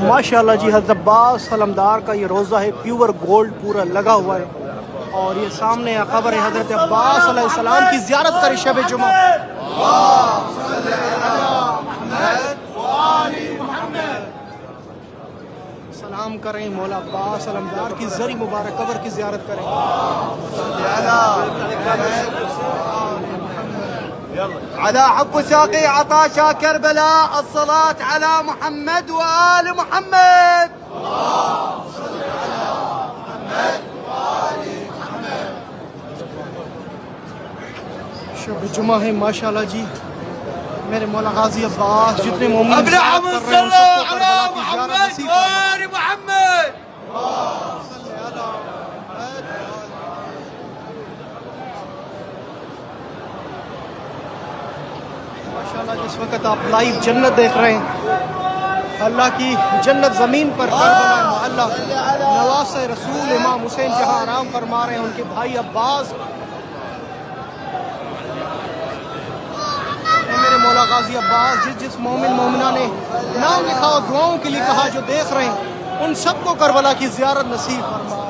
माशाल्लाह जी, हज़रत अब्बास अलमदार का ये रोज़ा है, प्योर गोल्ड पूरा लगा हुआ है। और ये सामने क़ब्र है हज़रत अब्बास अलैहिस्सलाम की ज़ियारत करें शब जुमा। सलाम करें मौला अब्बास अलमदार की ज़री मुबारक कब्र की ज़ियारत करें। على حب ساقي عطاشا كربلاء الصلاة على محمد وآل محمد. शब जुमा है माशाल्लाह जी। मेरे मौला गाजी अब्बास जितने मोमिन على محمد وآل محمد. माशाल्लाह जिस वक्त आप लाइव जन्नत देख रहे हैं, अल्लाह की जन्नत ज़मीन पर करबला मोहल्ला नवास रसूल इमाम हुसैन जहाँ आराम फरमा रहे हैं, उनके भाई अब्बास। मेरे मौला गाजी अब्बास जिस जिस मोमिन मोमिना ने नाम लिखा और दुआओं के लिए कहा, जो देख रहे हैं उन सबको करबला की ज़ियारत नसीब फरमा।